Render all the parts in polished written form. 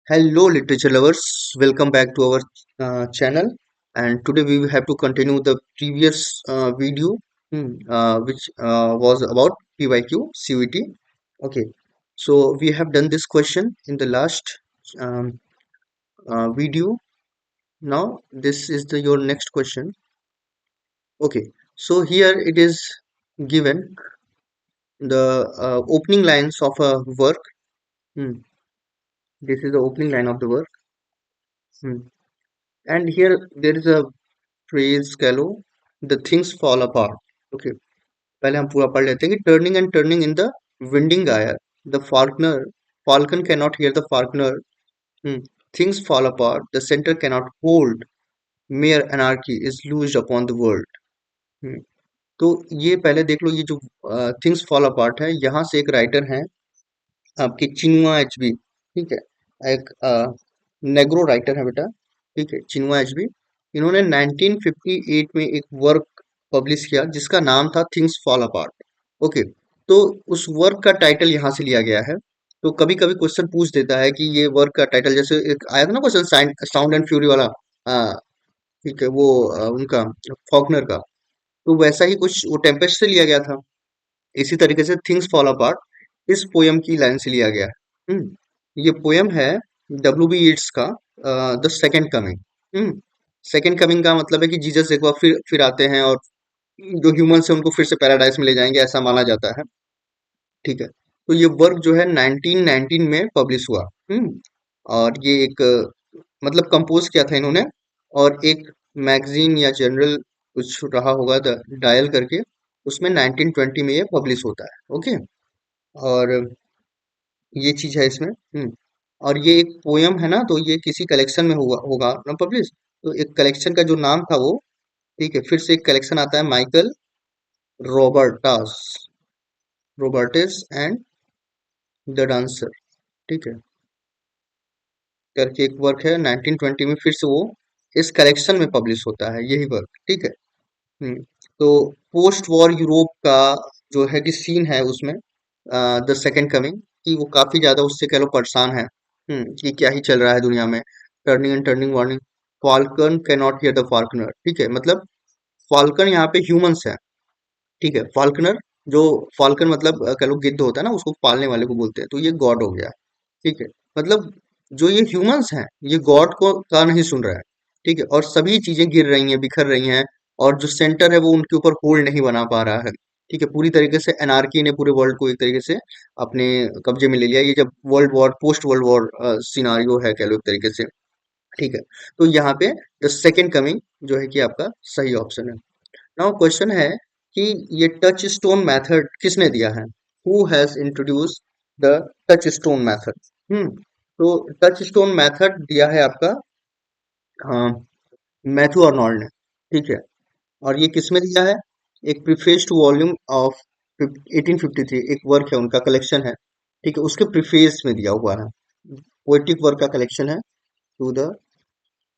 Hello, literature lovers. Welcome back to our channel. And today we have to continue the previous video, which was about PYQ CVT. Okay, so we have done this question in the last um, video. Now this is your next question. Okay, so here it is given the opening lines of a work. Hmm, this is the opening line of the work. Hmm. And here there is a phrase कह लो the things fall apart. Okay, पहले हम पूरा पढ़ लेते हैं कि turning and turning in the winding gyre the falcon cannot hear the falconer. hmm. Things fall apart, the center cannot hold, mere anarchy is loosed upon the world. hmm. तो ये पहले देख लो, ये जो थिंग्स फॉल अपार्ट है, यहाँ से एक राइटर हैं आपके चिनुआ एचबी। ठीक है, एक नेग्रो राइटर है बेटा। ठीक है, चिनुआ एचबी। इन्होंने 1958 में एक वर्क पब्लिश किया जिसका नाम था थिंग्स फॉल अपार्ट। ओके, तो उस वर्क का टाइटल यहाँ से लिया गया है। तो कभी कभी क्वेश्चन पूछ देता है कि ये वर्क का टाइटल, जैसे एक आया था ना क्वेश्चन साउंड एंड फ्यूरी वाला। आ, ठीक है, वो उनका फॉकनर का। तो वैसा ही कुछ वो टेम्पेस्ट से लिया गया था। इसी तरीके से थिंग्स फॉल अपार्ट इस पोयम की लाइन से लिया गया है। ये पोयम है डब्ल्यू बी येट्स का the second coming. Second coming का मतलब है कि जीसस एक बार फिर आते हैं और जो ह्यूमंस है उनको फिर से पैराडाइज में ले जाएंगे, ऐसा माना जाता है। ठीक है, तो ये वर्क जो है 1919 में पब्लिश हुआ। और ये एक मतलब कंपोज किया था इन्होंने, और एक मैगजीन या जर्नल कुछ रहा होगा द डायल करके, उसमें 1920 में ये पब्लिश होता है। ओके, और ये चीज है इसमें। और ये एक पोयम है ना, तो ये किसी कलेक्शन में हुआ होगा ना पब्लिश। तो एक कलेक्शन का जो नाम था वो, ठीक है, फिर से एक कलेक्शन आता है माइकल रॉबर्टास रॉबर्टिस एंड द डांसर। ठीक है, करके एक वर्क है 1920 में, फिर से वो इस कलेक्शन में पब्लिश होता है यही वर्क। ठीक है। हम्म, तो पोस्ट वॉर यूरोप का जो है कि सीन है उसमें, द सेकंड कमिंग, कि वो काफी ज्यादा उससे कह लो परेशान है। कि क्या ही चल रहा है दुनिया में। Turning and turning warning, falcon can not here the Faulkner. ठीक है, मतलब फाल्कन यहाँ पे ह्यूमंस है। ठीक है, फाल्कनर जो फाल्कन मतलब कह लो गिद्ध होता है ना, उसको पालने वाले को बोलते हैं, तो ये गॉड हो गया। ठीक है, मतलब जो ये ह्यूमंस हैं ये गॉड को का नहीं सुन रहा है। ठीक है, और सभी चीजें गिर रही हैं, बिखर रही हैं, और जो सेंटर है वो उनके ऊपर होल्ड नहीं बना पा रहा है। ठीक है, पूरी तरीके से एनार्की ने पूरे वर्ल्ड को एक तरीके से अपने कब्जे में ले लिया। ये जब world war post world war scenario है कह लो एक तरीके से। ठीक है, तो यहाँ पे द सेकेंड कमिंग जो है कि आपका सही ऑप्शन है। नाउ क्वेश्चन है कि ये टच स्टोन मेथड किसने दिया है? Who has introduce the touch stone method? तो टच स्टोन मेथड दिया है आपका मैथ्यू अर्नोल्ड ने। ठीक है, और ये किसमें दिया है? एक प्रीफेस टू वॉल्यूम ऑफ 1853, एक वर्क है उनका, कलेक्शन है। ठीक है, उसके प्रीफेस में दिया हुआ है। पोएटिक वर्क का कलेक्शन है to the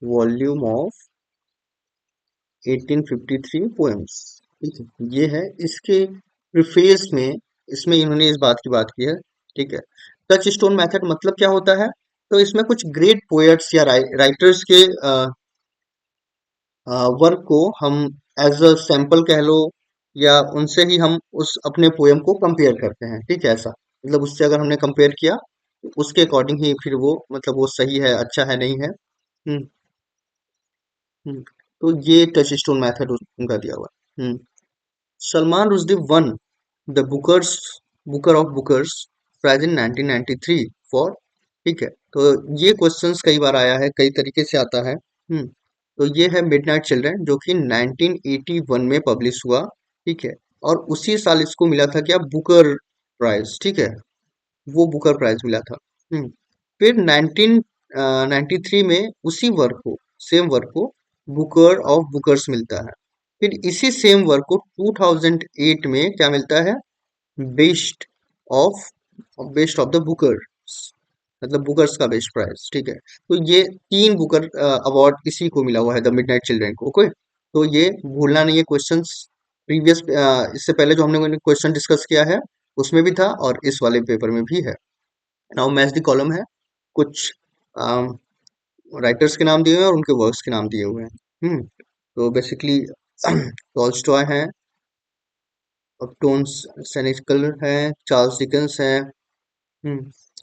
volume of 1853 poems. ठीक है, ये है इसके प्रीफेस में, इसमें इन्होंने इस बात की बात की है। ठीक है, टच स्टोन मेथड मतलब क्या होता है? तो इसमें कुछ ग्रेट पोएट्स या राइटर्स के वर्क को हम एज अ सैंपल कह लो, या उनसे ही हम उस अपने पोयम को कंपेयर करते हैं। ठीक है, ऐसा मतलब उससे अगर हमने कंपेयर किया तो उसके अकॉर्डिंग ही फिर वो मतलब वो सही है, अच्छा है, नहीं है। हम्म हम्म तो ये टच स्टोन मेथड उनका दिया हुआ है। Salman Rushdie won the Booker of Bookers prize in 1993 for. ठीक है, तो ये क्वेश्चंस कई बार आया है, कई तरीके से आता है। तो ये है मिडनाइट चिल्ड्रन जो कि 1981 में पब्लिश हुआ। ठीक है, और उसी साल इसको मिला था क्या, बुकर प्राइज। ठीक है, वो बुकर प्राइज मिला था। फिर 1993 में उसी वर्क को, सेम वर्क को बुकर ऑफ बुकर्स मिलता है। फिर इसी सेम वर्क को 2008 में क्या मिलता है? Best of best of the Booker's, मतलब बुकर्स का बेस्ट प्राइज। ठीक है, तो ये तीन बुकर अवार्ड इसी को मिला हुआ है, द मिडनाइट चिल्ड्रन को। ओके, तो ये भूलना नहीं है। क्वेश्चंस प्रीवियस इससे पहले जो हमने क्वेश्चन डिस्कस किया है उसमें भी था, और इस वाले पेपर में भी है। नाउ मैच द कॉलम है कुछ राइटर्स के नाम दिए हुए हैं और उनके वर्क्स के नाम दिए हुए हैं। तो बेसिकली टॉल्स्टॉय हैं, टोन्स सेनेकल हैं, चार्ल्स डिकेंस हैं।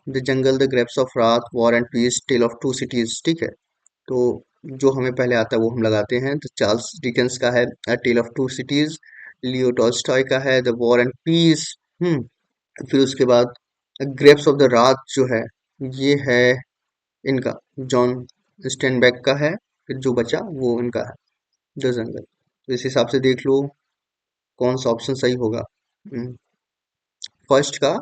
The jungle, the grapes of wrath, war and peace, tale of two cities. ठीक है, तो जो हमें पहले आता है वो हम लगाते हैं। तो चार्ल्स डिकेंस का है tale of two cities, Leo Tolstoy का है द वॉर एंड पीस। फिर उसके बाद ग्रेप्स ऑफ द रात जो है ये है इनका जॉन स्टेनबेक का है। फिर जो बचा वो इनका है द जंगल। तो इस हिसाब से देख लो कौन सा ऑप्शन सही होगा। फर्स्ट का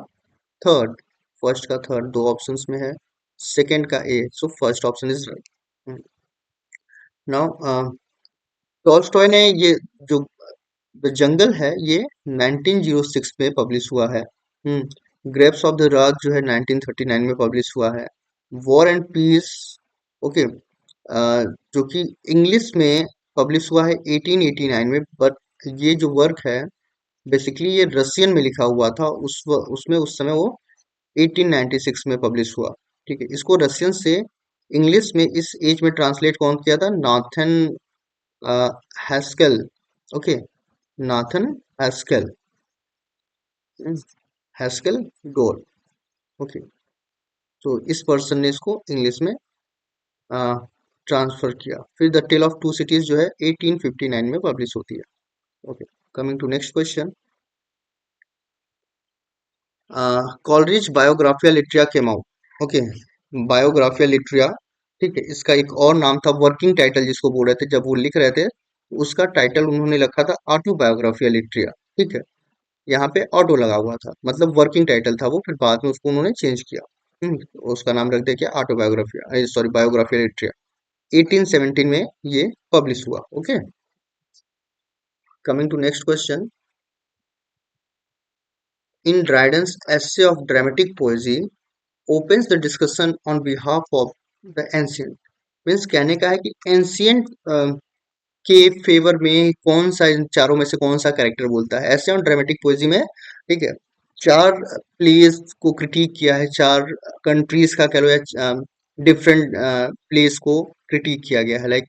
थर्ड, फर्स्ट का थर्ड दो ऑप्शंस में है, सेकंड का A, so first option is right. Now Tolstoy ने ये जो द जंगल है ये 1906 में पब्लिश हुआ है। ग्रेप्स ऑफ द रात जो है 1939 में पब्लिश हुआ है। वॉर एंड पीस, ओके, जो कि इंग्लिश में पब्लिश हुआ है 1889 में, बट ये जो वर्क है बेसिकली ये रशियन में लिखा हुआ था उसमें उस समय वो 1896 में पब्लिश हुआ। ठीक है, इसको रशियन से इंग्लिश में इस एज में ट्रांसलेट कौन किया था? Nathan Haskell. Okay, Nathan Haskell, Haskell डोल। ओके, तो इस पर्सन ने इसको इंग्लिश में ट्रांसफर किया। फिर the tale of two cities जो है 1859 में पब्लिश होती है। Okay, coming to next question. Coleridge Biographia Literaria came out. Okay, Biographia Literaria, ठीक है, इसका एक और नाम था वर्किंग टाइटल जिसको बोल रहे थे जब वो लिख रहे थे, उसका टाइटल उन्होंने रखा था ऑटोबायोग्राफिया लिटरिया। ठीक है, यहाँ पे ऑटो लगा हुआ था, मतलब वर्किंग टाइटल था वो, फिर बाद में उसको उन्होंने चेंज किया। उसका नाम रख दिया क्या? ऑटोबायोग्राफिया, सॉरी बायोग्राफिया लिटरिया। 1817 में ये पब्लिश हुआ। Okay, coming to next question. In Dryden's essay of dramatic poesy opens the discussion on behalf of the ancient। Means कहने का है कि एंशियंट के फेवर में कौन सा इन चारों में से कौन सा कैरेक्टर बोलता है? ऐसे ऑन ड्रामेटिक पोएजी में, ठीक है, चार प्लेस को क्रिटिक किया है, चार कंट्रीज का कह लो या डिफरेंट प्लेस को क्रिटिक किया गया है, like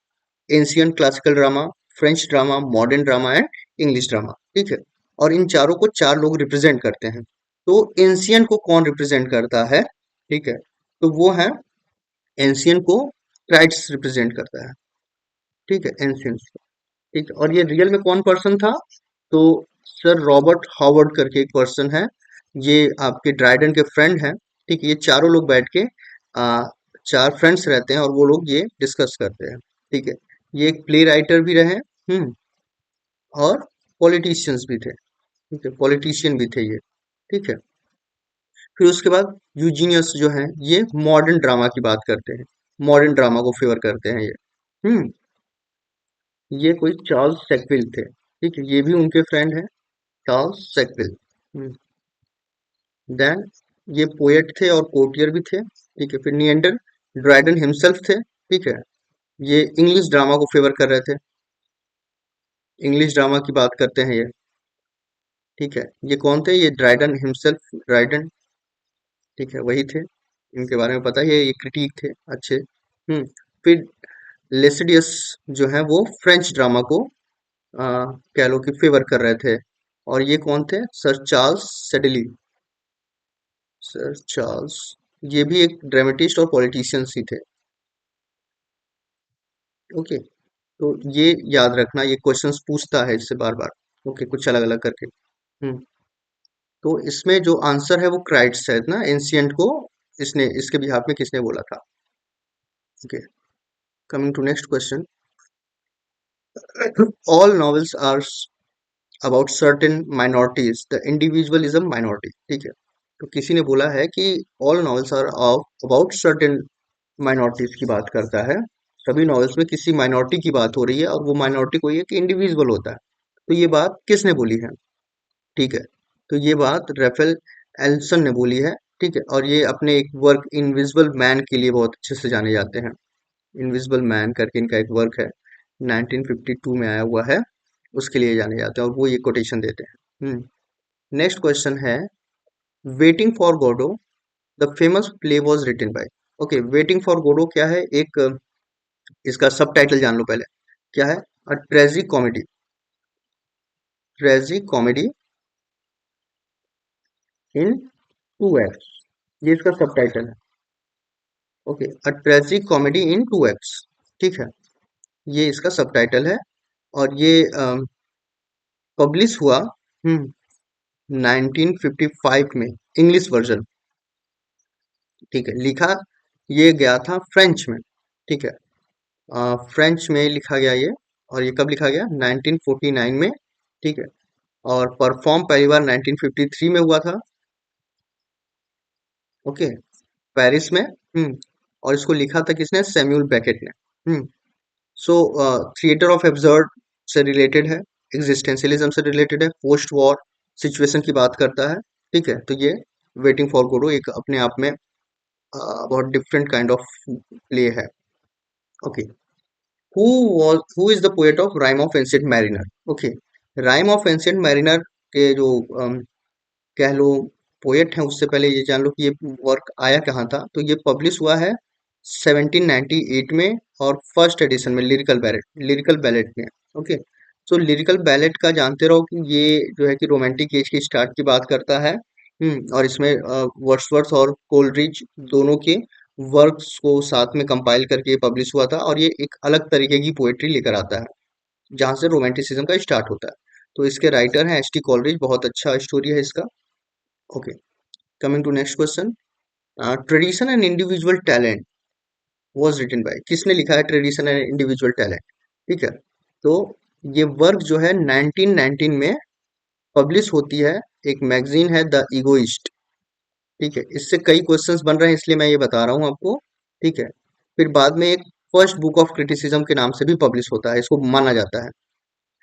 ancient classical drama, French drama, modern drama and English drama. ठीक है, और इन चारों को चार लोग रिप्रेजेंट करते हैं। तो एंशियंट को कौन रिप्रेजेंट करता है? ठीक है, तो वो है एंशियंट को क्राइट्स रिप्रेजेंट करता है। ठीक है, एंशियंट। ठीक है, और ये रियल में कौन पर्सन था? तो सर रॉबर्ट हावर्ड करके एक पर्सन है, ये आपके ड्राइडन के फ्रेंड हैं। ठीक है, ये चारों लोग बैठ के चार फ्रेंड्स रहते हैं और वो लोग ये डिस्कस करते हैं। ठीक है, ये एक प्ले राइटर भी रहे, और पॉलिटिशियंस भी थे। ठीक है, पॉलिटिशियन भी थे ये। ठीक है, फिर उसके बाद यूजीनियस जो है ये मॉडर्न ड्रामा की बात करते हैं, मॉडर्न ड्रामा को फेवर करते हैं ये। हम्म ये कोई चार्ल्स सेकविल थे। ठीक है, ये भी उनके फ्रेंड हैं, चार्ल्स सेकविल। देन ये पोएट थे और कोर्टियर भी थे। ठीक है, फिर निएंडर ड्राइडन हिमसेल्फ थे। ठीक है, ये इंग्लिश ड्रामा को फेवर कर रहे थे, इंग्लिश ड्रामा की बात करते हैं ये। ठीक है, ये कौन थे? ये ड्राइडन हिमसेल्फ, ड्राइडन। ठीक है, वही थे, इनके बारे में पता है, ये क्रिटिक थे अच्छे। फिर लेसिडियस जो है वो फ्रेंच ड्रामा को कह लो कि फेवर कर रहे थे, और ये कौन थे? सर चार्ल्स सेडली, सर चार्ल्स, ये भी एक ड्रामेटिस्ट और पॉलिटिशियंस ही थे। ओके, तो ये याद रखना, ये क्वेश्चंस पूछता है इससे बार बार। ओके, कुछ अलग अलग करके। हम्म तो इसमें जो आंसर है वो क्राइट्स है ना, एंशियंट को इसने, इसके बिहाफ में किसने बोला था? Okay, coming to next question. All novels are about certain minorities, the individual is a minority. ठीक है, तो किसी ने बोला है कि all novels are about certain minorities की बात करता है, सभी नॉवेल्स में किसी माइनॉरिटी की बात हो रही है और वो माइनॉरिटी कोई है कि इंडिविजुअल होता है। तो ये बात किसने बोली है? ठीक है, तो ये बात रेफेल एल्सन ने बोली है। ठीक है, और ये अपने एक वर्क इनविजिबल मैन के लिए बहुत अच्छे से जाने जाते हैं। इनविजिबल मैन करके इनका एक वर्क है, 1952 में आया हुआ है, उसके लिए जाने जाते हैं और वो ये कोटेशन देते हैं। नेक्स्ट क्वेश्चन है, waiting for Godot the famous play was written by. Okay, waiting for Godot क्या है? एक इसका सब टाइटल जान लो पहले। क्या है? A tragic comedy. Tragic comedy in two acts, ये इसका सब टाइटल है। Okay, a tragic comedy in two acts, ठीक है, ये इसका सब टाइटल है। और ये पब्लिश हुआ 1955 में, इंग्लिश वर्जन। ठीक है, लिखा ये गया था फ्रेंच में। ठीक है, फ्रेंच में लिखा गया ये। और ये कब लिखा गया? 1949 में। ठीक है, और परफॉर्म पहली बार 1953 में हुआ था। ओके, पेरिस में। और इसको लिखा था किसने? सैम्यूल बेकेट ने। सो थिएटर ऑफ एब्सर्ड से रिलेटेड है, एग्जिस्टेंशियलिज्म से रिलेटेड है, पोस्ट वॉर सिचुएशन की बात करता है। ठीक है, तो ये वेटिंग फॉर गोडो एक अपने आप में बहुत डिफरेंट काइंड ऑफ प्ले है। Okay, who who is the poet of rhyme of ancient mariner? Okay, rhyme of ancient mariner के जो कह लो पोएट हैं, उससे पहले ये जान लो कि ये वर्क आया कहाँ था। तो ये पब्लिश हुआ है 1798 में, और फर्स्ट एडिशन में लिरिकल बैलेट में। ओके, तो लिरिकल बैलेट का जानते रहो कि ये जो है कि रोमांटिक एज की स्टार्ट की बात करता है। और इसमें वर्ड्सवर्थ और कोलरिज दोनों के वर्क्स को साथ में कंपाइल करके पब्लिश हुआ था, और ये एक अलग तरीके की पोएट्री लेकर आता है जहाँ से रोमांटिसिज्म का स्टार्ट होता है। तो इसके राइटर हैं एस टी कॉलरिज, बहुत अच्छा स्टोरी है इसका। Okay, coming to next question, tradition and individual talent was written by, किसने लिखा है ट्रेडिशन एंड इंडिविजुअल टैलेंट? ठीक है, तो ये वर्क जो है 1919 में पब्लिश होती है, एक मैगजीन है द इगोइस्ट। ठीक है, इससे कई क्वेश्चंस बन रहे हैं, इसलिए मैं ये बता रहा हूँ आपको। ठीक है, फिर बाद में एक फर्स्ट बुक ऑफ क्रिटिसिज्म के नाम से भी पब्लिश होता है, इसको माना जाता है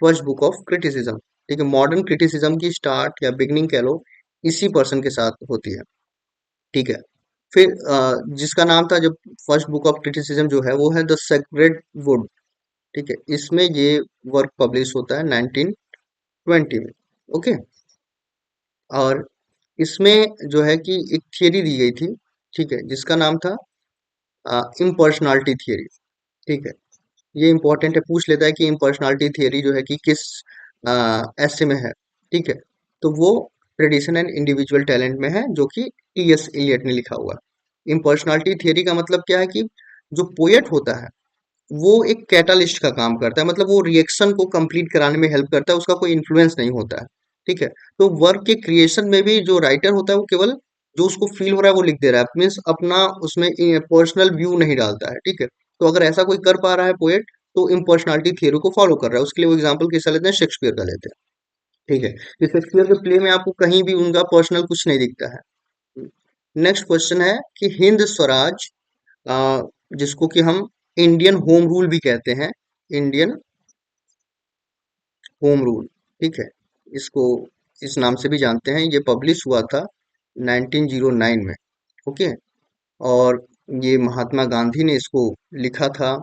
फर्स्ट बुक ऑफ क्रिटिसिज्म। ठीक है, मॉडर्न क्रिटिसिज्म की स्टार्ट या बिगनिंग कह लो इसी पर्सन के साथ होती है। ठीक है, फिर जिसका नाम था जब फर्स्ट बुक ऑफ क्रिटिसिज्म जो है वो है द सेक्रेड वुड। ठीक है, इसमें ये वर्क पब्लिश होता है 1920 में। ओके, और इसमें जो है कि एक थियरी दी गई थी। ठीक है, जिसका नाम था इम्पर्सनालिटी थियरी। ठीक है, ये इंपॉर्टेंट है, पूछ लेता है कि इम्पर्सनालिटी थियरी जो है कि किस ऐसे में है। ठीक है, तो वो ट्रेडिशन एंड इंडिविजुअल टैलेंट में है, जो कि टी एस एलियट ने लिखा हुआ है। इम्पर्सनालिटी थियरी का मतलब क्या है कि जो पोएट होता है वो एक कैटालिस्ट का काम करता है, मतलब वो रिएक्शन को कंप्लीट कराने में हेल्प करता है, उसका कोई इन्फ्लुएंस नहीं होता है। ठीक है, तो वर्क के क्रिएशन में भी जो राइटर होता है वो केवल जो उसको फील हो रहा है वो लिख दे रहा है, मीन्स अपना उसमें पर्सनल व्यू नहीं डालता है। ठीक है, तो अगर ऐसा कोई कर पा रहा है पोएट, तो इम्पर्सनालिटी थियरी को फॉलो कर रहा है। उसके लिए वो एग्जाम्पल किसका लेते हैं? शेक्सपियर का लेते हैं। ठीक है, तो शेक्सपियर के प्ले में आपको कहीं भी उनका पर्सनल कुछ नहीं दिखता है। नेक्स्ट क्वेश्चन है कि हिंद स्वराज, अ, जिसको कि हम इंडियन होम रूल भी कहते हैं, इंडियन होम रूल। ठीक है, इसको इस नाम से भी जानते हैं, ये पब्लिश हुआ था 1909 में। ओके, और ये महात्मा गांधी ने इसको लिखा था।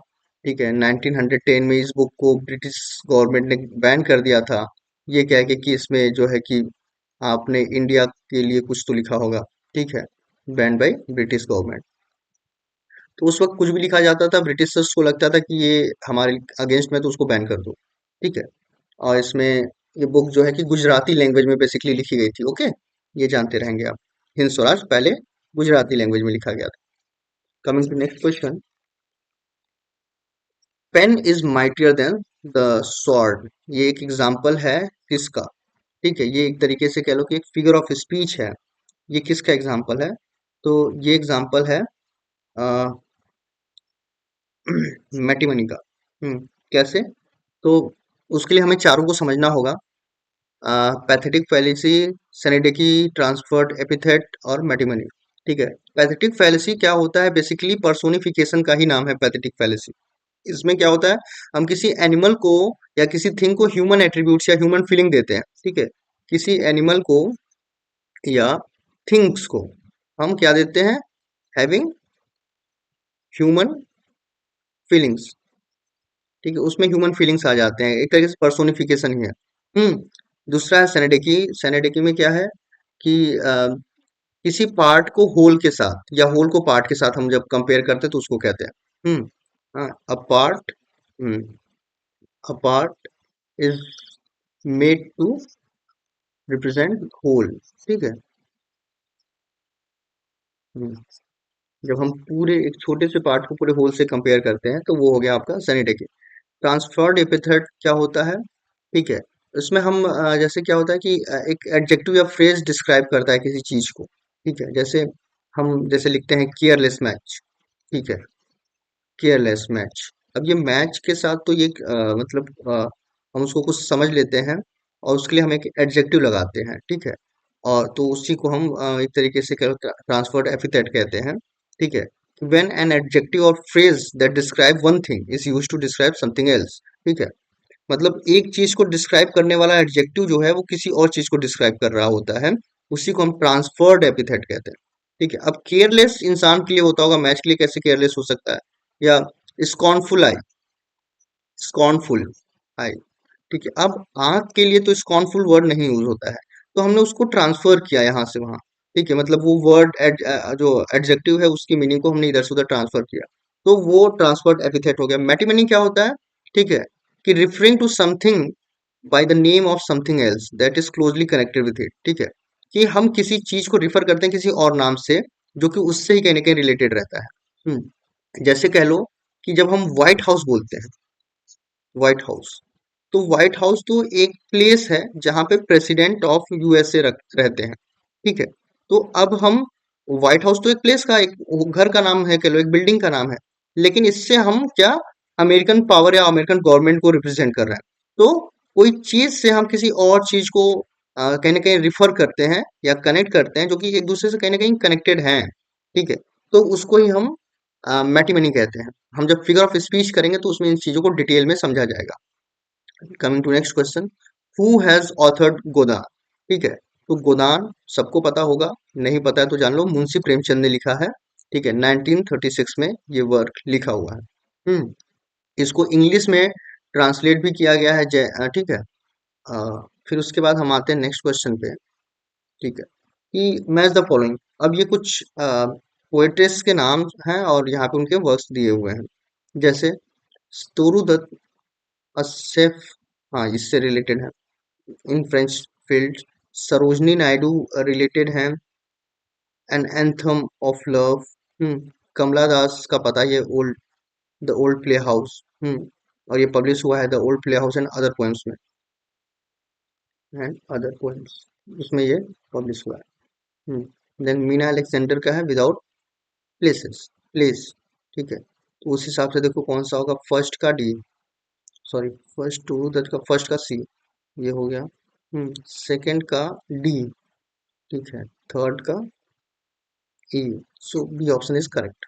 ठीक है, 1910 में इस बुक को ब्रिटिश गवर्नमेंट ने बैन कर दिया था, ये कह के कि इसमें जो है कि आपने इंडिया के लिए कुछ तो लिखा होगा। ठीक है, बैन बाय ब्रिटिश गवर्नमेंट। तो उस वक्त कुछ भी लिखा जाता था, ब्रिटिशर्स को लगता था कि ये हमारे अगेंस्ट में, तो उसको बैन कर दो। ठीक है, और इसमें ये बुक जो है कि गुजराती लैंग्वेज में बेसिकली लिखी गई थी। ओके, ये जानते रहेंगे आप, हिंद स्वराज पहले गुजराती लैंग्वेज में लिखा गया था। Coming to next question, pen is mightier than the sword, ये एक एग्जाम्पल है किसका? ठीक है, ये एक तरीके से कह लो कि एक फिगर ऑफ स्पीच है। ये किसका एग्जाम्पल है? तो ये एग्जाम्पल है मैटिमनी का। कैसे? तो उसके लिए हमें चारों को समझना होगा, पैथेटिक फैलेसी, सेनेडिकी, ट्रांसफर्ड एपिथेट और मेटिमनी। ठीक है, पैथेटिक फैलेसी क्या होता है? बेसिकली पर्सोनिफिकेशन का ही नाम है पैथेटिक फैलेसी। इसमें क्या होता है, हम किसी एनिमल को या किसी थिंग को ह्यूमन एट्रीब्यूट्स या ह्यूमन फीलिंग देते हैं। ठीक है, किसी एनिमल को या थिंग्स को हम क्या देते हैं? Having human feelings. ठीक है, उसमें ह्यूमन फीलिंग्स आ जाते हैं, एक तरीके से पर्सोनिफिकेशन ही है। दूसरा है सेनेडिकी। सेनेडिकी में क्या है कि किसी पार्ट को होल के साथ या होल को पार्ट के साथ हम जब कंपेयर करते हैं तो उसको कहते हैं। हाँ, a part, a part is made to represent whole. ठीक है। हम्म, जब हम पूरे एक छोटे से पार्ट को पूरे होल से कंपेयर करते हैं तो वो हो गया आपका सैनिटेटिव। ट्रांसफर्ड एपिथेट क्या होता है? ठीक है। इसमें हम जैसे क्या होता है कि एक एडजेक्टिव या फ्रेज डिस्क्राइब करता है किसी चीज को। ठीक है। जैसे हम जैसे लिखते हैं केयरलेस मैच। ठीक है। Careless match. अब ये मैच के साथ तो ये मतलब हम उसको कुछ समझ लेते हैं और उसके लिए हम एक एडजेक्टिव लगाते हैं। ठीक है। और तो उसी को हम एक तरीके से ट्रांसफर्ड एपिथेट कहते हैं। ठीक है। When an adjective or phrase that describe one thing is used to describe something else। ठीक है। मतलब एक चीज को डिस्क्राइब करने वाला एडजेक्टिव जो है वो किसी और चीज को डिस्क्राइब कर रहा होता है, उसी को हम ट्रांसफर्ड एपिथेट कहते हैं। ठीक है। अब केयरलेस इंसान के लिए होता होगा, मैच के लिए कैसे केयरलेस हो सकता है? या स्कॉर्नफुल आई, स्कॉर्नफुल आई। ठीक है। अब आंख के लिए तो स्कॉर्नफुल वर्ड नहीं यूज होता है, तो हमने उसको ट्रांसफर किया यहाँ से वहां। ठीक है। मतलब वो वर्ड जो एडजेक्टिव है उसकी मीनिंग को हमने इधर से उधर ट्रांसफर किया, तो वो ट्रांसफर्ड एपिथेट हो गया। मेटानीमी क्या होता है? ठीक है, कि referring to something by the name of something else that is closely connected with it. ठीक है, कि हम किसी चीज को रिफर करते हैं किसी और नाम से जो कि उससे ही कहीं ना कहीं रिलेटेड रहता है। जैसे कह लो कि जब हम व्हाइट हाउस बोलते हैं, व्हाइट हाउस, तो व्हाइट हाउस तो एक प्लेस है जहां पे प्रेसिडेंट ऑफ यूएसए रहते हैं। ठीक है। तो अब हम व्हाइट हाउस तो एक प्लेस का एक घर का नाम है, कह लो एक बिल्डिंग का नाम है, लेकिन इससे हम क्या अमेरिकन पावर या अमेरिकन गवर्नमेंट को रिप्रेजेंट कर रहे हैं। तो कोई चीज से हम किसी और चीज को कहीं ना कहीं रिफर करते हैं या कनेक्ट करते हैं जो कि एक दूसरे से कहीं ना कहीं कनेक्टेड हैं। ठीक है। तो उसको ही हम मैटिमनी कहते हैं। हम जब फिगर ऑफ स्पीच करेंगे तो उसमें इन चीजों को डिटेल में समझा जाएगा। Coming to next question, who has authored Godan? ठीक है। तो गोदान सबको पता होगा, नहीं पता है तो जान लो, मुंशी प्रेमचंद ने लिखा है। ठीक है। 1936 में ये वर्क लिखा हुआ है। इसको इंग्लिश में ट्रांसलेट भी किया गया है। ठीक है। फिर उसके बाद हम आते हैं नेक्स्ट क्वेश्चन पे। ठीक है, कि मैच द फॉलोइंग। अब ये कुछ पोएट्रेस के नाम हैं और यहाँ पे उनके वर्क्स दिए हुए हैं। जैसे स्तोरु दत्त सेफ, हाँ इससे रिलेटेड है, in French field. Sarojini Naidu related है, एन एंथम ऑफ लव। कमला दास का पता है, ये old, the old play house. और ये पब्लिश हुआ है the old play house and other poems में, एंड अदर पोएम्स, उसमें ये पब्लिश हुआ है। देन मीना अलेक्जेंडर का है विदाउट प्लेसेस, प्लेस। ठीक है। तो उस हिसाब से देखो कौन सा होगा, फर्स्ट का D, sorry first to that का फर्स्ट का सी, ये हो गया। सेकंड का डी। ठीक है। थर्ड का E, so B option is correct.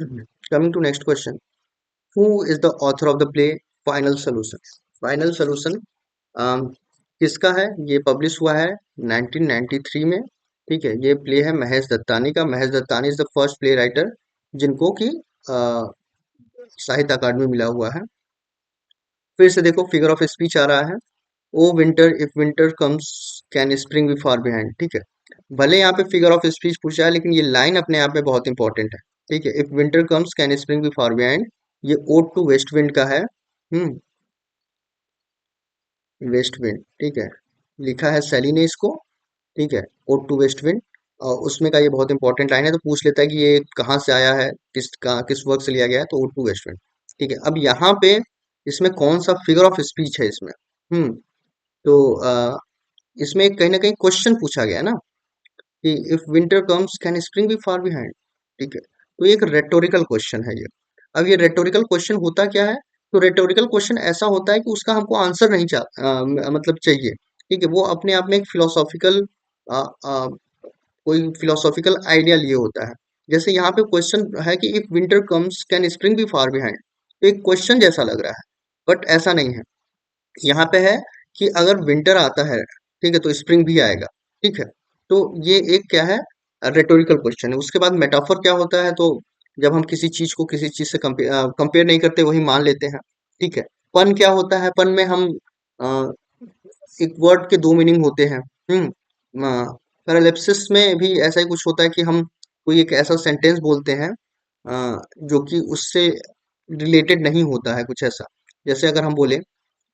Coming to next question, who is the author of the play final solution? Final solution किसका है? ये पब्लिश हुआ है 1993 में। ठीक है। ये प्ले है महेश दत्तानी का। Mahesh Dattani is the first play writer जिनको कि साहित्य अकादमी मिला हुआ है। फिर से देखो फिगर ऑफ स्पीच आ रहा है, O winter if winter comes can spring be far behind. ठीक है। भले यहाँ पे फिगर ऑफ स्पीच पूछा है लेकिन ये लाइन अपने आप में बहुत इंपॉर्टेंट है। ठीक है। If winter comes can spring be far behind, ये ओड टू वेस्ट विंड का है। West wind. ठीक है। लिखा है सैली ने इसको। ठीक है। ओड टू वेस्ट विंड, और उसमें का ये बहुत इंपॉर्टेंट लाइन है, तो पूछ लेता है कि ये कहाँ से आया है, किस वर्क से लिया गया है, तो ओड टू वेस्ट विंड। ठीक है। अब यहाँ पे इसमें कौन सा फिगर ऑफ स्पीच है इसमें? हम्म तो इसमें कहीं ना कहीं क्वेश्चन पूछा गया है ना, कि if winter comes can spring be far behind. ठीक है। तो ये एक रेटोरिकल क्वेश्चन है ये। अब ये रेटोरिकल क्वेश्चन होता क्या है? तो रेटोरिकल क्वेश्चन ऐसा होता है कि उसका हमको आंसर नहीं मतलब चाहिए। ठीक है। वो अपने आप में एक फिलोसॉफिकल कोई फिलोसॉफिकल आइडिया लिए होता है। जैसे यहाँ पे क्वेश्चन है कि if winter comes can spring be far behind, तो एक क्वेश्चन जैसा लग रहा है, बट ऐसा नहीं है। यहाँ पे है कि अगर विंटर आता है, ठीक है, तो स्प्रिंग भी आएगा। ठीक है। तो ये एक क्या है, रेटोरिकल क्वेश्चन है। उसके बाद मेटाफर क्या होता है? तो जब हम किसी चीज को किसी चीज से कंपेयर नहीं करते, वही मान लेते हैं। ठीक है। पन क्या होता है? पन में हम अ, एक वर्ड के दो मीनिंग होते हैं। पैरालिप्सिस में भी ऐसा ही कुछ होता है कि हम कोई एक ऐसा सेंटेंस बोलते हैं जो कि उससे रिलेटेड नहीं होता है, कुछ ऐसा। जैसे अगर हम बोले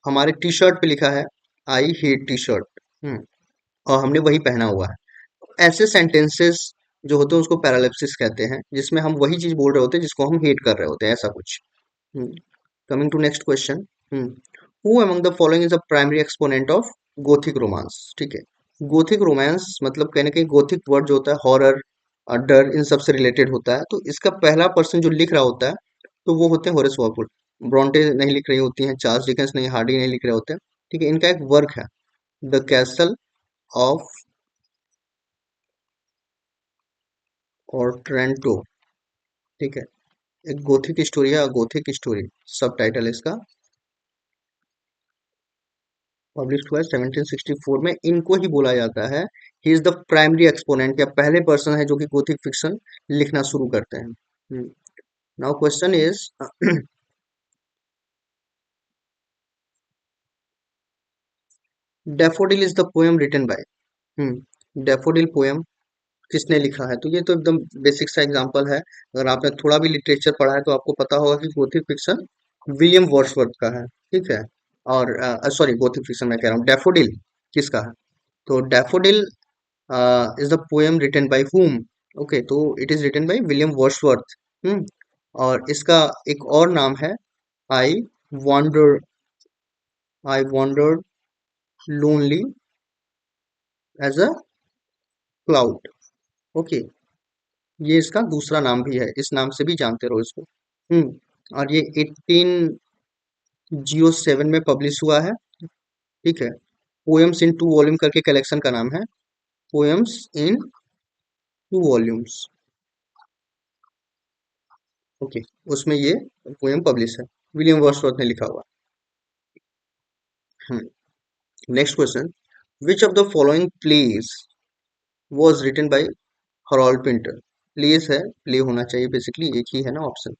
हमारे टी शर्ट पे लिखा है आई हेट टी शर्ट, और हमने वही पहना हुआ है। ऐसे सेंटेंसेस जो होते हैं उसको पैरालिप्सिस कहते हैं, जिसमें हम वही चीज बोल रहे होते हैं जिसको हम हेट कर रहे होते हैं, ऐसा कुछ। Coming to next question. Who among the following is a primary exponent of Gothic romance? ठीक है, गोथिक रोमांस मतलब कहने के गोथिक वर्ड जो होता है हॉरर, डर, इन सब से रिलेटेड होता है। तो इसका पहला पर्सन जो लिख रहा होता है तो वो होते हैं होरेस वॉलपुल। ब्रोंटे नहीं लिख रही होती हैं, चार्ल्स डिकेंस नहीं, हार्डी नहीं लिख रहे होते हैं। ठीक है, इनका एक वर्क है द कैसल ऑफ और ट्रेंटो। ठीक है, एक गोथिक स्टोरी है, गोथिक स्टोरी सब टाइटल है इसका। पब्लिश हुआ है 1764 में। इनको ही बोला जाता है he is the primary exponent, या पहले पर्सन है जो कि गोथिक फिक्शन लिखना शुरू करते हैं। Now question is daffodil is the poem written by. Daffodil poem किसने लिखा है? तो ये तो एकदम बेसिक सा एग्जांपल है। अगर आपने थोड़ा भी लिटरेचर पढ़ा है तो आपको पता होगा कि गोथिक फिक्शन विलियम वर्ड्सवर्थ का है। ठीक है, और सॉरी, गोथिक फिक्शन मैं कह रहा हूँ, डैफोडिल किसका है? तो daffodil is the poem written by whom? Okay, तो it is written by William Wordsworth. Hmm और इसका एक और नाम है I wonder I wandered lonely as a cloud. Okay, ये इसका दूसरा नाम भी है, इस नाम से भी जानते रहो इसको। और ये 1807 में पब्लिश हुआ है। ठीक है, पोएम्स इन टू वॉल्यूम करके कलेक्शन का नाम है, poems in two volumes. Okay, उसमें ये पोएम पब्लिश है, विलियम वर्ड्सवर्थ ने लिखा हुआ। Next question, which of the following plays was written by Harold Pinter? Plays है, प्ले होना चाहिए बेसिकली, एक ही है ना ऑप्शन।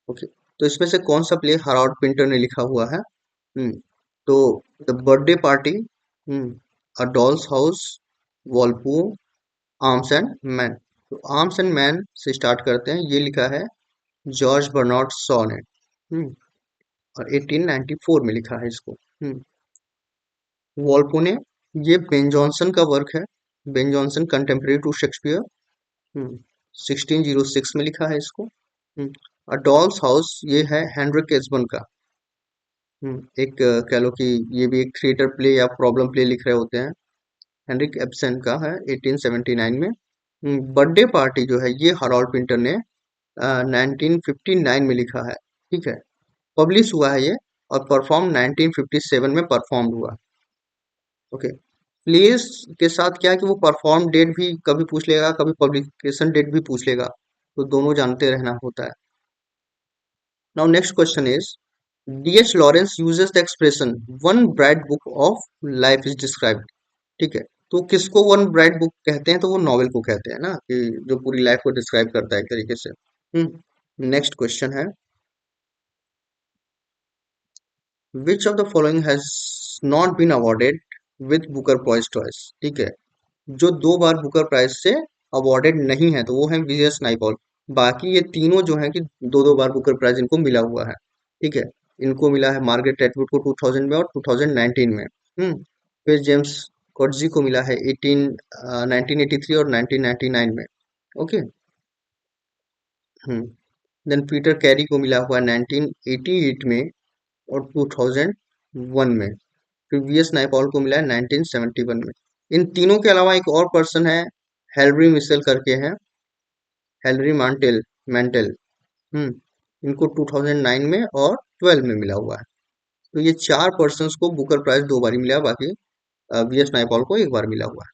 ओके, तो इसमें से कौन सा प्ले हरोल्ड पिंटर ने लिखा हुआ है? हम्म तो the birthday party, a doll's house, Volpone, arms and man. तो आर्म्स एंड मैन से स्टार्ट करते हैं, ये लिखा है जॉर्ज बर्नार्ड शॉ ने। हम्म और 1894 में लिखा है इसको। वॉल्पो ने, ये बेन जॉनसन का वर्क है, Ben Jonson contemporary to Shakespeare. 1606 में लिखा है इसको। अ डॉल्स हाउस ये है हेनरिक केसबन का। एक कह लो कि ये भी एक थिएटर प्ले या प्रॉब्लम प्ले लिख रहे होते हैं, हेनरिक एब्सन का है 1879 में। बर्थडे पार्टी जो है ये हरोल्ड पिंटर ने 1959 में लिखा है। ठीक है, पब्लिश हुआ है ये, और परफॉर्म 1957 में परफॉर्म हुआ। ओके, प्लेस के साथ क्या है कि वो परफॉर्म डेट भी कभी पूछ लेगा, कभी पब्लिकेशन डेट भी पूछ लेगा, तो दोनों जानते रहना होता है। Now next question is DH Lawrence uses the expression one bright book of life is described. ठीक है, तो किसको वन ब्राइट बुक कहते हैं? तो वो नॉवेल को कहते हैं ना, कि जो पूरी लाइफ को डिस्क्राइब करता है एक तरीके से। नेक्स्ट क्वेश्चन है which of the following has not been awarded with Booker prize twice? ठीक है, जो दो बार बुकर प्राइज से अवॉर्डेड नहीं है तो वो है विजयस नाइपॉल। बाकी ये तीनों जो हैं कि दो दो बार बुकर प्राइज इनको मिला हुआ है। ठीक है, इनको मिला है मार्गरेट एटवुड को 2000 में और 2019 में। फिर जेम्स कॉटजी को मिला है 1983 और 1999 में। ओके। देन पीटर कैरी को मिला हुआ है 1988 में और 2001 में। फिर वीएस नाइपॉल को मिला है 1971 में। इन तीनों के अलावा एक और पर्सन है, हेनरी मिशेल करके हैं, हेनरी मांटेल मेंटेल। इनको 2009 में और 12 में मिला हुआ है। तो ये चार पर्सन्स को बुकर प्राइज दो बार ही मिला, बाकी वीएस नाइपॉल को एक बार मिला हुआ है।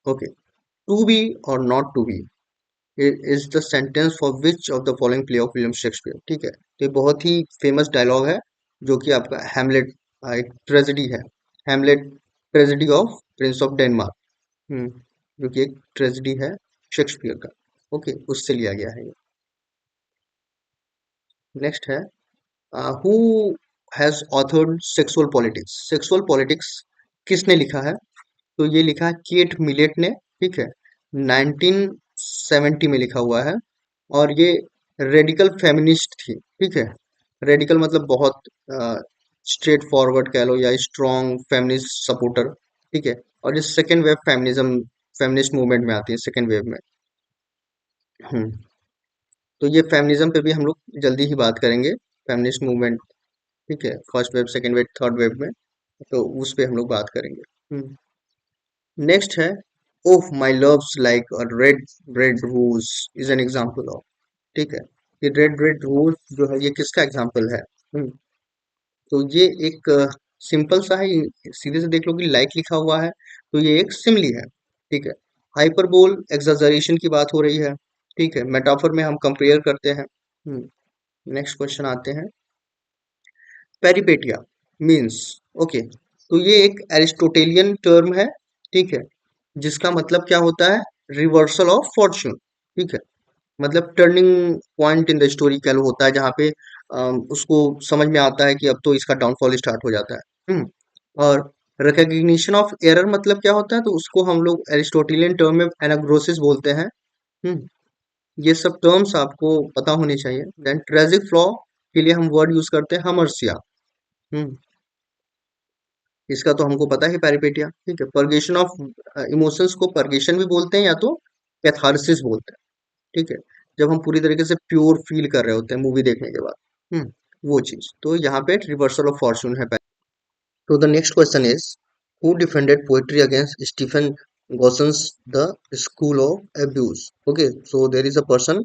Okay, to be or not to be is the sentence for which of the following play of William Shakespeare. ठीक है, तो ये बहुत ही फेमस डायलॉग है जो कि आपका हैमलेट, एक ट्रेजेडी है, Hamlet tragedy of Prince of Denmark. जो कि एक ट्रेजेडी है शेक्सपियर का। ओके, उससे लिया गया है ये। नेक्स्ट है who has authored sexual politics? Sexual politics किसने लिखा है? तो ये लिखा है केट मिलेट ने, ठीक है, 1970 में लिखा हुआ है। और ये रेडिकल फेमिनिस्ट थी, ठीक है। रेडिकल मतलब बहुत स्ट्रेट फॉरवर्ड कह लो या स्ट्रॉन्ग फेमिनिस्ट सपोर्टर, ठीक है। और ये second wave feminism, feminist movement में आती है, सेकेंड वेव में। हम्म। तो ये फेमिनिज्म पे भी हम लोग जल्दी ही बात करेंगे, फेमिनिस्ट मूवमेंट, ठीक है, first wave, second wave, third wave में। तो उस पे हम लोग बात करेंगे। नेक्स्ट है, oh my love's like a red red rose is an example of, ठीक है। ये रेड रेड रोज जो है ये किसका एग्जाम्पल है? तो ये एक सिंपल सा है, सीधे से देख लो कि लाइक लिखा हुआ है, तो ये एक सिमली है, ठीक है। हाइपरबोल एक्सैजरेशन की बात हो रही है, ठीक है। मेटाफर में हम कंपेयर करते हैं। नेक्स्ट क्वेश्चन आते हैं, पेरिपेटिया मीन्स, ओके, तो ये एक एरिस्टोटेलियन टर्म है, ठीक है, जिसका मतलब क्या होता है? रिवर्सल ऑफ फॉर्च्यून, ठीक है। मतलब turning point in the story कह लो होता है, जहाँ पे उसको समझ में आता है कि अब तो इसका डाउनफॉल स्टार्ट हो जाता है। और रिकग्निशन ऑफ एरर मतलब क्या होता है? तो उसको हम लोग एरिस्टोटेलियन टर्म में एनाग्नोसिस बोलते हैं। हम्म। ये सब टर्म्स आपको पता होने चाहिए। देन ट्रेजिक फ्लॉ के लिए हम वर्ड यूज करते हैं हमर्सिया। हम्म। इसका तो हमको पता है, पेरिपेटिया, ठीक है। पर्गेशन ऑफ इमोशंस को पर्गेशन भी बोलते हैं या तो कैथारसिस बोलते हैं, ठीक है। जब हम पूरी तरीके से प्योर फील कर रहे होते हैं मूवी देखने के बाद, वो चीज तो यहाँ पे रिवर्सल ऑफ फॉर्चून है। तो the next question is, who defended poetry against Stephen Gosson's the school of abuse? Okay, so there is a person,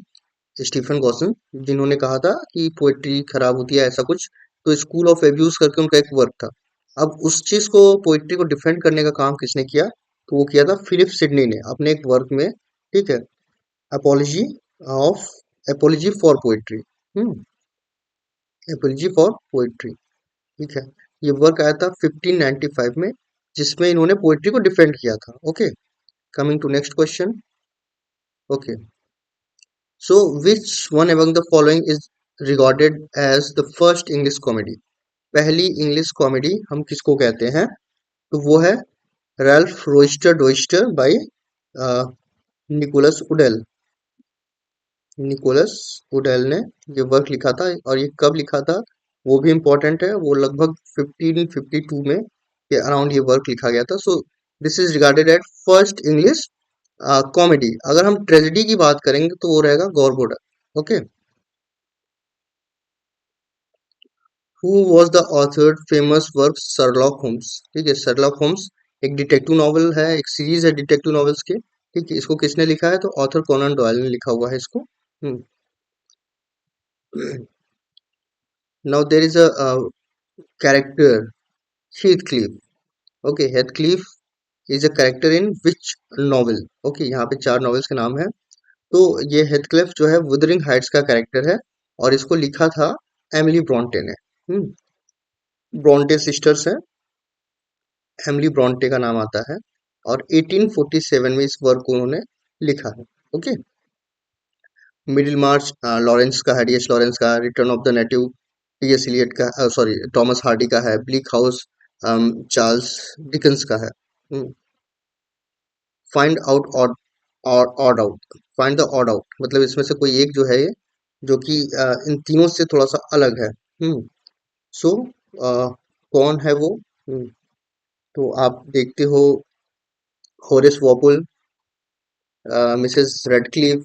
Stephen Gosson, जिन्होंने कहा था कि पोएट्री खराब होती है, ऐसा कुछ। तो स्कूल ऑफ एब्यूज करके उनका एक वर्क था। अब उस चीज को, पोएट्री को डिफेंड करने का काम किसने किया? तो वो किया था फिलिप सिडनी ने अपने एक वर्क में, ठीक है, apology of, apiology for poetry. Hmm. Apiology for poetry, ठीक है। ये वर्क आया था 1595 में, जिसमें इन्होंने पोएट्री को डिफेंड किया था। Okay, coming to next question. Okay, so which one among the following is regarded as the first English comedy? पहली इंग्लिश कॉमेडी हम किसको कहते हैं? तो वो है Ralph Roister Doister by Nicholas Udall. Nicholas Udall ने ये वर्क लिखा था, और ये कब लिखा था वो भी इम्पोर्टेंट है। वो लगभग 1552 में के अराउंड ये वर्क लिखा गया था। So this is regarded at first English comedy. अगर हम ट्रेजेडी की बात करेंगे तो वो रहेगा Gorboduc. Okay, who was the author famous work Sherlock Holmes? ठीक है, शर्लॉक होम्स एक डिटेक्टिव नॉवल है, एक सीरीज है डिटेक्टिव नॉवेल्स की, ठीक है। इसको किसने लिखा है? तो ऑथर कोनन डॉयल ने लिखा हुआ है इसको। Now there is a character Heathcliff. Okay, Heathcliff is a character in which novel? Okay, यहाँ पे चार नॉवेल्स के नाम है। तो ये हेथक्लिफ जो है वुदरिंग हाइट्स का कैरेक्टर है, और इसको लिखा था एमिली ब्रॉन्टे ने। ब्रॉन्टे सिस्टर्स है, एमिली ब्रॉन्टे का नाम आता है, और 1847 में इस वर्क को उन्होंने लिखा है। ओके, मिडिल मार्च लॉरेंस का है, डीएच लॉरेंस का। Return of the native TS Eliot का, सॉरी टॉमस हार्डी का है। ब्लीक हाउस चार्ल्स डिकन्स का है। Find out odd out, find the odd out मतलब इसमें से कोई एक जो है ये, जो कि इन तीनों से थोड़ा सा अलग है। सो कौन है वो? तो आप देखते हो Horace Walpole, Mrs Radcliffe,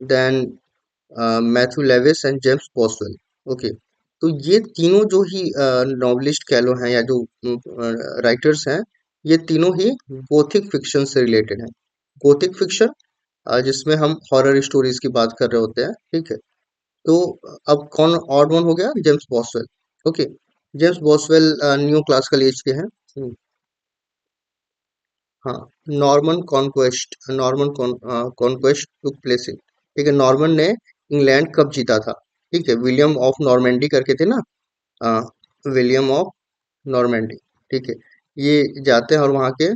then Matthew Lewis and James Boswell. Okay, तो ये तीनों जो ही नॉवलिस्ट कह लो हैं, या जो राइटर्स हैं, ये तीनों ही गोथिक फिक्शन से रिलेटेड हैं। गोथिक फिक्शन जिसमें हम हॉरर स्टोरीज की बात कर रहे होते हैं, ठीक है। तो अब कौन ऑड वन हो गया? James Boswell. Okay, James Boswell new classical as के हैं। हाँ, Norman conquest took place in, ठीक है। नॉर्मन ने इंग्लैंड कब जीता था? ठीक है, विलियम ऑफ नॉर्मेंडी करके थे ना, विलियम ऑफ नॉर्मेंडी, ठीक है। ये जाते हैं और वहाँ के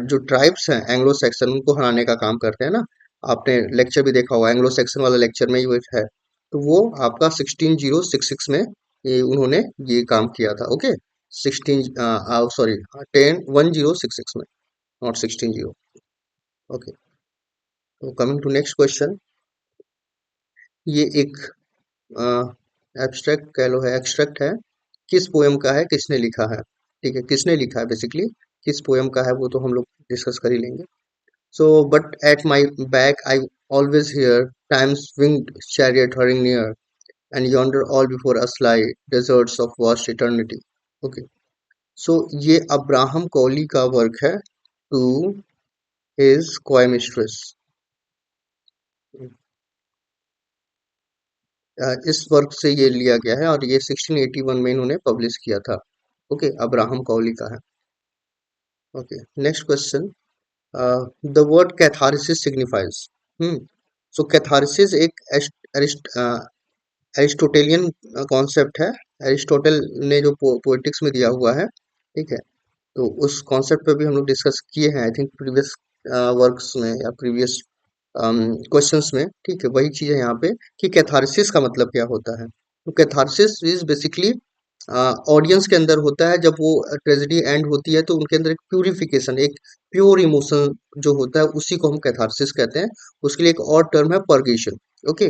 जो ट्राइब्स हैं एंग्लो सेक्सन, उनको हराने का काम करते हैं ना। आपने लेक्चर भी देखा होगा, एंग्लो सेक्सन वाला लेक्चर में ही वो है। तो वो आपका 1666 में ये उन्होंने ये काम किया था। ओके, 16 सॉरी 10 1066 में, नॉट 16 0। ओके, तो कमिंग टू नेक्स्ट क्वेश्चन। ये एक एब्स्ट्रैक्ट कह लो है, एक्सट्रैक्ट है। किस पोएम का है, किसने लिखा है? ठीक है, किसने लिखा है बेसिकली, किस पोएम का है वो तो हम लोग डिस्कस कर ही लेंगे। So but at my back I always here times winged chariot hurrying near, and yonder all before us lie deserts of vast eternity। Okay, so ये अब्राहम कौली का वर्क है, टू हिज क्वाय मिस्ट्रेस। इस work से ये लिया गया है और ये 1681 में इन्होंने पब्लिश किया था। ओके, अब्राहम कौली का है। Okay, next question. The word catharsis signifies. So catharsis एक एरिस्टोटेलियन कॉन्सेप्ट है। एरिस्टोटल ने जो पोएटिक्स में दिया हुआ है, ठीक है, तो उस कॉन्सेप्ट पे भी हम लोग डिस्कस किए हैं आई थिंक प्रीवियस वर्क्स में या प्रीवियस क्वेश्चंस में। ठीक है, वही चीज है यहाँ पे कि कैथारसिस का मतलब क्या होता है। तो कैथारसिस इज बेसिकली ऑडियंस के अंदर होता है, जब वो ट्रेजेडी एंड होती है तो उनके अंदर एक प्यूरिफिकेशन, एक प्योर इमोशन जो होता है उसी को हम कैथारसिस कहते हैं। उसके लिए एक और टर्म है purgation. Okay,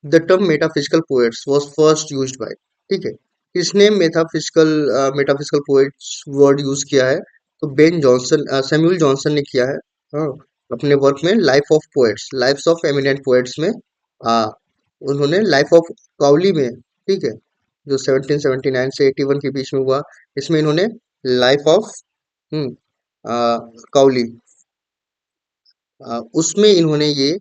the term metaphysical poets was first used by. ठीक है, किसने मेटाफिजिकल पोएट्स वर्ड यूज किया है? तो बेन जॉनसन, सैमुअल जॉनसन ने किया है। हाँ, अपने वर्क में life of poets, lifes of eminent poets में उन्होंने लाइफ ऑफ काउली में, ठीक है, जो 1779 से 81 के बीच में हुआ, इसमें इन्होंने लाइफ ऑफ काउली, उसमें इन्होंने ये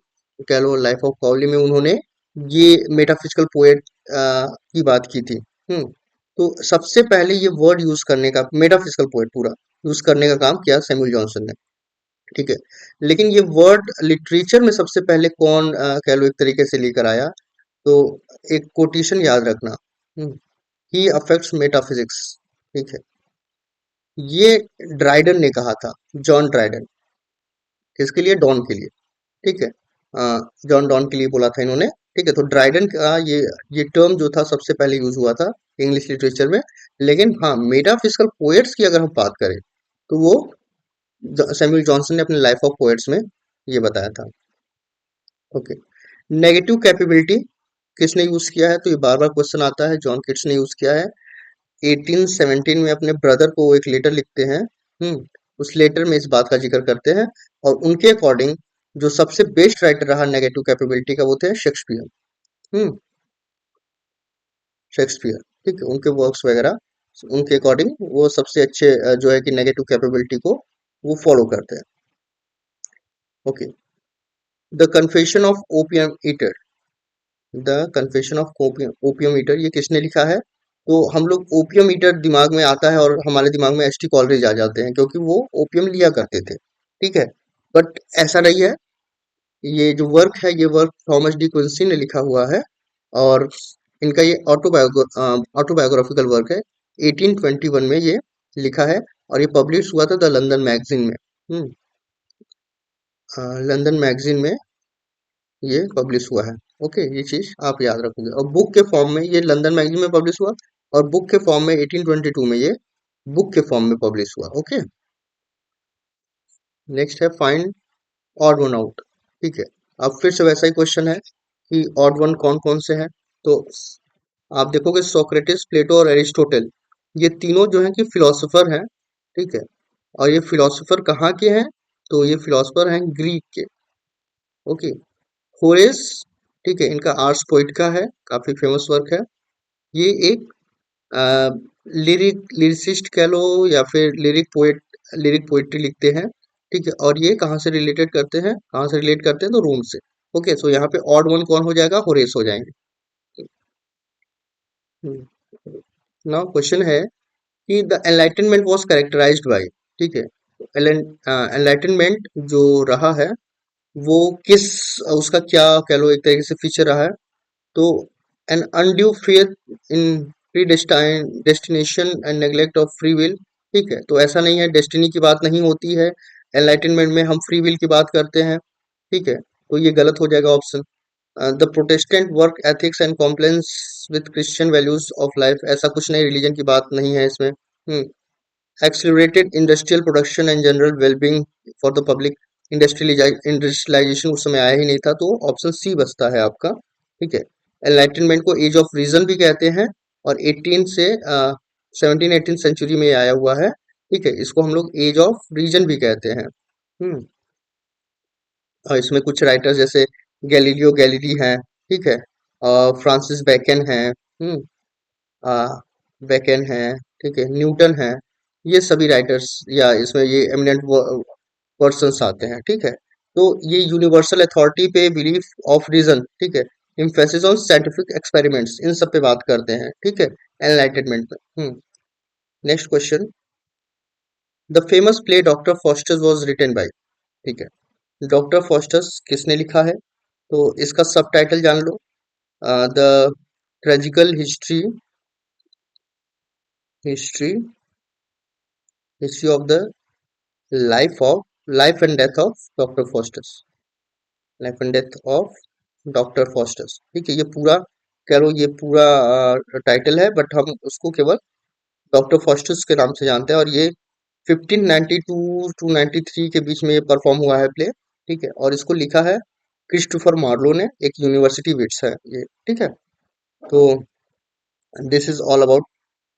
कह लो लाइफ ऑफ पाउली में उन्होंने ये मेटाफिजिकल पोएट की बात की थी। हम्म, तो सबसे पहले ये वर्ड यूज करने का, मेटाफिजिकल पोएट पूरा यूज करने का काम किया सैमुअल जॉनसन ने। ठीक है, लेकिन ये वर्ड लिटरेचर में सबसे पहले कौन कह लो एक तरीके से लेकर आया? तो एक कोटेशन याद रखना, ही अफेक्ट्स मेटाफिजिक्स। ठीक है, ये ड्राइडन ने कहा था, जॉन ड्राइडन। किसके लिए? डॉन के लिए। ठीक है, जॉन डॉन के लिए बोला था इन्होंने। ठीक है, तो ड्राइडन का ये टर्म जो था सबसे पहले यूज हुआ था इंग्लिश लिटरेचर में। लेकिन हाँ, मेटाफिजिकल पोएट्स की अगर हम बात करें तो वो सैमुअल जॉनसन ने अपने लाइफ ऑफ पोएट्स में ये बताया था। ओके, नेगेटिव कैपेबिलिटी किसने यूज किया है? तो ये बार बार क्वेश्चन आता है, जॉन किट्स ने यूज किया है। 1817 में अपने ब्रदर को एक लेटर लिखते हैं। उस लेटर में इस बात का जिक्र करते हैं और उनके अकॉर्डिंग जो सबसे बेस्ट राइटर रहा नेगेटिव कैपेबिलिटी का वो थे शेक्सपियर। हम्म, शेक्सपियर। ठीक है, उनके वर्क्स वगैरह उनके अकॉर्डिंग वो सबसे अच्छे जो है कि नेगेटिव कैपेबिलिटी को वो फॉलो करते हैं। Okay, the confession of opium eater. The confession of opium eater ये किसने लिखा है? तो हम लोग ओपियम ईटर दिमाग में आता है और हमारे दिमाग में एसटी कॉलरेज आ जाते हैं क्योंकि वो ओपियम लिया करते थे। ठीक है, बट ऐसा नहीं है। ये जो वर्क है ये वर्क थॉमस डी क्विंसी ने लिखा हुआ है और इनका ये ऑटोबायोग्राफिकल वर्क है। 1821 में ये लिखा है और ये पब्लिश हुआ था द लंदन मैगजीन में। हम्म, लंदन मैगजीन में ये पब्लिश हुआ है। ओके, ये चीज आप याद रखोगे। और बुक के फॉर्म में ये लंदन मैगजीन में पब्लिश हुआ और बुक के फॉर्म में 1822 में ये बुक के फॉर्म में पब्लिश हुआ। ओके, नेक्स्ट है फाइंड ऑड वन आउट। ठीक है, अब फिर से वैसा ही क्वेश्चन है कि ऑड वन कौन कौन से हैं। तो आप देखोगे सोक्रेटिस, प्लेटो और एरिस्टोटल, ये तीनों जो हैं कि फिलोसोफर हैं। ठीक है, और ये फिलोसोफर कहाँ के हैं? तो ये फिलोसोफर हैं ग्रीक के। ओके, होरेस, ठीक है, इनका आर्स पोइट का है, काफी फेमस वर्क है। ये एक लिरिसिस्ट कह लो या फिर लिरिक पोइट्री लिखते हैं। ठीक है, और ये कहाँ से रिलेटेड करते हैं, कहाँ से रिलेट करते हैं? तो रोम से। ओके, सो यहाँ पे ऑड वन कौन हो जाएगा? होरेस हो जाएंगे। नाउ क्वेश्चन है कि the enlightenment was characterised by. ठीक है, एनलाइटनमेंट जो रहा है वो किस, उसका क्या कह लो एक तरीके से फीचर रहा है? तो an undue faith in destination and neglect of free will. ठीक है, तो ऐसा नहीं है, डेस्टिनी की बात नहीं होती है एनलाइटनमेंट में, हम फ्री विल की बात करते हैं। ठीक है, तो ये गलत हो जाएगा option. The Protestant work ethics and compliance with Christian values of life, ऐसा कुछ नहीं, रिलीजन की बात नहीं है इसमें। Accelerated industrial production and general wellbeing for the public, industrialisation उस समय आया ही नहीं था, तो ऑप्शन सी बचता है आपका। ठीक है। एनलाइटनमेंट को एज ऑफ रीजन भी कहते हैं, और 18 से 17 18 सेंचुरी में आया हुआ है। ठीक है, इसको हम लोग एज ऑफ रीजन भी कहते हैं। हम्म और इसमें कुछ राइटर्स जैसे गैलीलियो गैलीली हैं। ठीक है। फ्रांसिस बेकन है। बेकन है। ठीक है, न्यूटन है। ये सभी राइटर्स या इसमें ये एमिनेंट पर्सन्स आते हैं। ठीक है। तो ये यूनिवर्सल अथॉरिटी पे बिलीफ ऑफ रीजन, ठीक है, इम्फेसिस ऑन साइंटिफिक एक्सपेरिमेंट्स, इन सब पे बात करते हैं। ठीक है, एनलाइटनमेंट में। Next question, the famous play doctor Faustus was written by. ठीक है, डॉक्टर फॉस्टर्स किसने लिखा है? तो इसका सब टाइटल जान लो, the tragical history history of the life and death of doctor Faustus, life and death of doctor Faustus. ठीक है, ये पूरा कह लो, ये पूरा टाइटल है, बट हम उसको केवल डॉक्टर फॉस्टर्स के नाम से जानते हैं, और ये 1592 टू 93 के बीच में ये परफॉर्म हुआ है प्ले। ठीक है, और इसको लिखा है क्रिस्टोफर मार्लो ने, एक यूनिवर्सिटी विट्स है ये। ठीक है, तो this is all about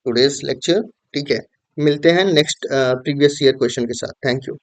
today's lecture. ठीक है, मिलते हैं नेक्स्ट प्रीवियस ईयर क्वेश्चन के साथ। Thank you.